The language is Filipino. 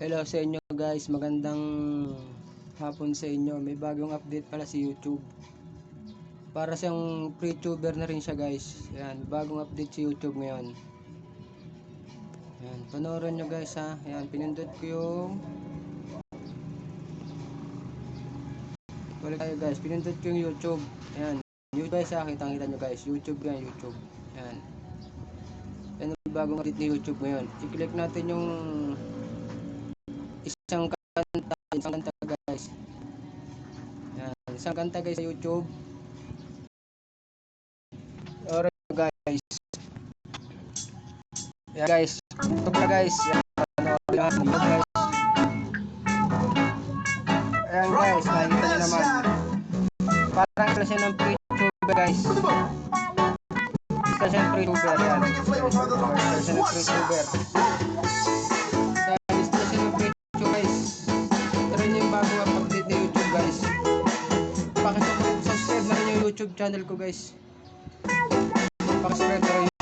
Hello sa inyo guys, magandang hapon sa inyo. May bagong update pala si YouTube. Para siyang pre-tuber na rin siya guys. Yan, bagong update si YouTube ngayon. Yan, panoorin nyo guys ha. Yan, pinindot ko yung balik tayo guys, pinindot ko yung YouTube. Yan, YouTube guys ha, kitang-kita nyo guys. YouTube yan, YouTube. Yan. Yan ang bagong update ni YouTube ngayon. I-click natin yung isang kanta guys. Yan, isang kanta guys sa YouTube. Alright guys. Yan guys. YouTube na guys. Yan guys. Ayan guys, nakikita nyo naman. Parang ito siya ng pre-tuber guys. Ito siya ng pre-tuber. Yan. Ito siya ng pre-tuber. Guys, ito siya ng pre-tuber guys. Ito rin yung bagong update na YouTube guys. Pakisubscribe na rin yung YouTube channel ko guys. Pakisubscribe na rin